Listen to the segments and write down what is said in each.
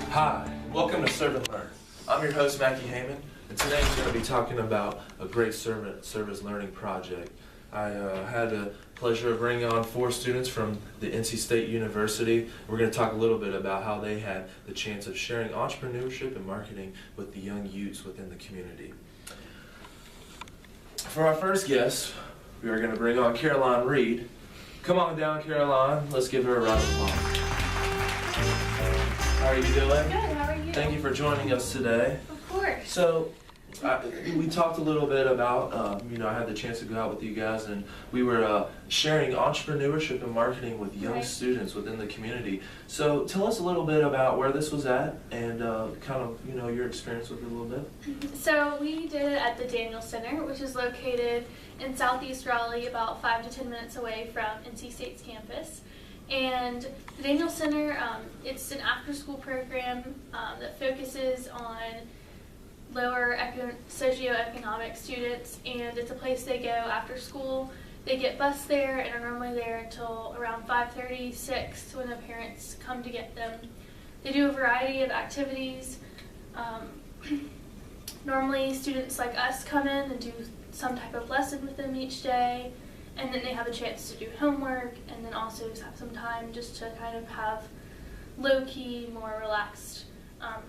Hi, welcome to ServeN'Learn. I'm your host, Mackie Heyman, and today I'm going to be talking about a great service learning project. I had the pleasure of bringing on 4 students from the NC State University. We're going to talk a little bit about how they had the chance of sharing entrepreneurship and marketing with the young youths within the community. For our first guest, we are going to bring on Caroline Reed. Come on down, Caroline. Let's give her a round of applause. How are you doing? Good, how are you? Thank you for joining us today. Of course. So, we talked a little bit about, I had the chance to go out with you guys, and we were sharing entrepreneurship and marketing with young students within the community. So, tell us a little bit about where this was at and kind of, your experience with it a little bit. So, we did it at the Daniel Center, which is located in Southeast Raleigh, about 5 to 10 minutes away from NC State's campus. And the Daniel Center, it's an after-school program that focuses on lower socioeconomic students, and it's a place they go after school. They get bused there and are normally there until around 5:30, 6 when the parents come to get them. They do a variety of activities. Normally students like us come in and do some type of lesson with them each day, and then they have a chance to do homework, and then also have some time just to kind of have low-key, more relaxed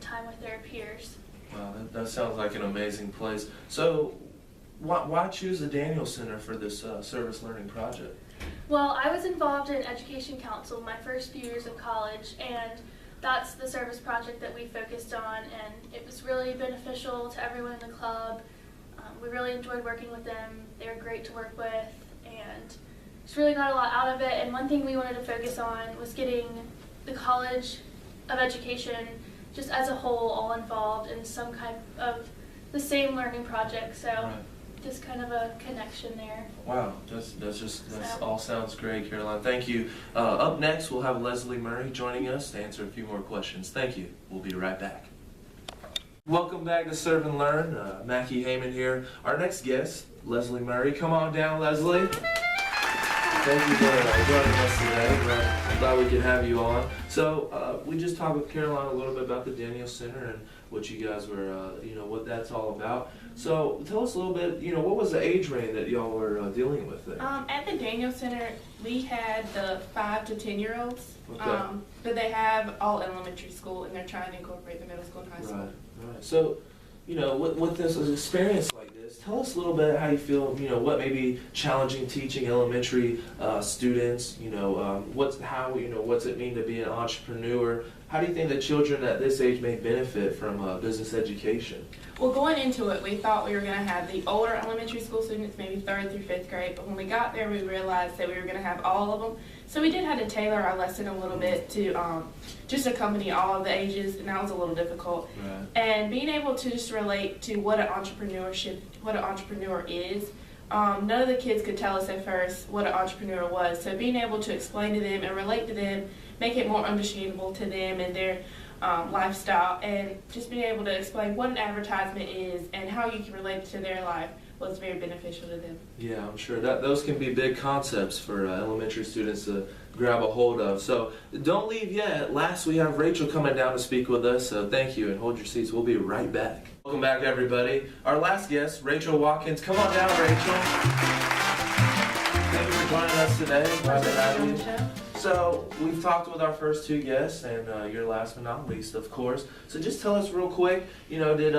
time with their peers. Wow, that sounds like an amazing place. So, why choose the Daniel Center for this service learning project? Well, I was involved in Education Council my first few years of college, and that's the service project that we focused on, and it was really beneficial to everyone in the club. We really enjoyed working with them. They were great to work with, and just really got a lot out of it. And one thing we wanted to focus on was getting the College of Education just as a whole all involved in some kind of the same learning project. So just kind of a connection there. Wow, that's all sounds great, Caroline. Thank you. Up next, we'll have Leslie Murray joining us to answer a few more questions. Thank you. We'll be right back. Welcome back to Serve and Learn. Mackie Heyman here. Our next guest, Leslie Murray. Come on down, Leslie. Thank you for joining us today. I'm glad we could have you on. So we just talked with Caroline a little bit about the Daniel Center and what you guys were, what that's all about. So tell us a little bit, what was the age range that y'all were dealing with there? At the Daniel Center, we had the 5 to 10-year-olds, Okay. but they have all elementary school, and they're trying to incorporate the middle school and high school. Right. So, with this experience like this, tell us a little bit how you feel, what may be challenging teaching elementary students, what's it mean to be an entrepreneur? How do you think that children at this age may benefit from business education? Well, going into it, we thought we were going to have the older elementary school students, maybe 3rd through 5th grade, but when we got there, we realized that we were going to have all of them. So we did have to tailor our lesson a little bit to just accompany all of the ages, and that was a little difficult. Right. And being able to just relate to what an entrepreneur is. None of the kids could tell us at first what an entrepreneur was. So being able to explain to them and relate to them, make it more understandable to them and their lifestyle, and just being able to explain what an advertisement is and how you can relate it to their life was very beneficial to them. Yeah, I'm sure that those can be big concepts for elementary students to grab a hold of. So don't leave yet. Last, we have Rachel coming down to speak with us. So thank you, and hold your seats. We'll be right back. Welcome back, everybody. Our last guest, Rachel Watkins. Come on down, Rachel. Thank you for joining us today. Glad to have you. So we've talked with our first 2 guests, and you're last but not least, of course. So just tell us real quick, did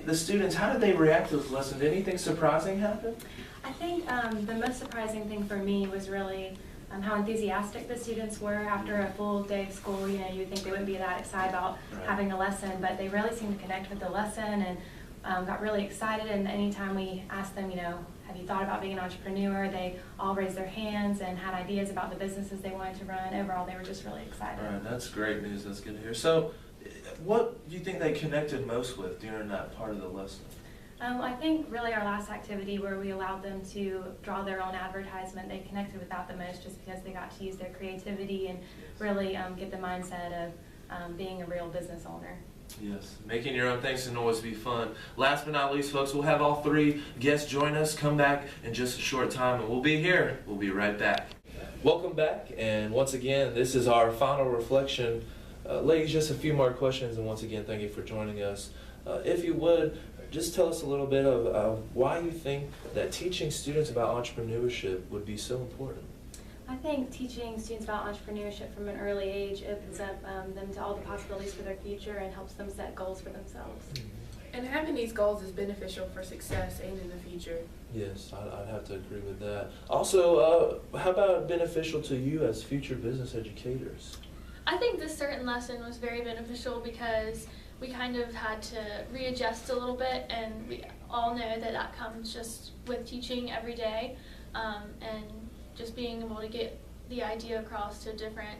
the students, how did they react to this lesson? Did anything surprising happen? I think the most surprising thing for me was really how enthusiastic the students were after a full day of school. You would think they wouldn't be that excited about having a lesson, but they really seemed to connect with the lesson and got really excited. And anytime we asked them, have you thought about being an entrepreneur, they all raised their hands and had ideas about the businesses they wanted to run. Overall, they were just really excited. All right, that's great news. That's good to hear. So what do you think they connected most with during that part of the lesson? I think really our last activity where we allowed them to draw their own advertisement, they connected with that the most just because they got to use their creativity and really get the mindset of being a real business owner. Yes, making your own things can always be fun. Last but not least, folks, we'll have all 3 guests join us. Come back in just a short time, and we'll be here. We'll be right back. Welcome back, and once again, this is our final reflection Ladies, just a few more questions, and once again, thank you for joining us. If you would, just tell us a little bit of why you think that teaching students about entrepreneurship would be so important. I think teaching students about entrepreneurship from an early age opens up them to all the possibilities for their future and helps them set goals for themselves. And having these goals is beneficial for success and in the future. Yes, I'd have to agree with that. Also, how about beneficial to you as future business educators? I think this certain lesson was very beneficial because we kind of had to readjust a little bit, and we all know that that comes just with teaching every day, and just being able to get the idea across to different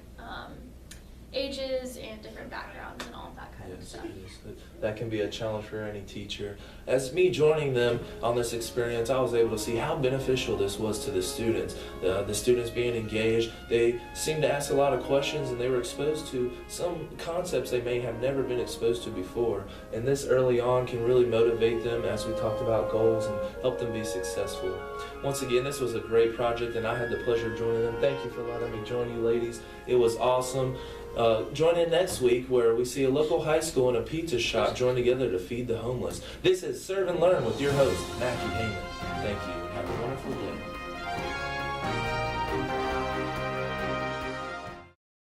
ages and different backgrounds and all of that kind of stuff. Yes, that can be a challenge for any teacher. As me joining them on this experience, I was able to see how beneficial this was to the students. The students being engaged, they seemed to ask a lot of questions, and they were exposed to some concepts they may have never been exposed to before. And this early on can really motivate them as we talked about goals and help them be successful. Once again, this was a great project, and I had the pleasure of joining them. Thank you for letting me join you, ladies. It was awesome. Join in next week where we see a local high school and a pizza shop join together to feed the homeless. This is Serve and Learn with your host, Matthew Heyman. Thank you, and have a wonderful day.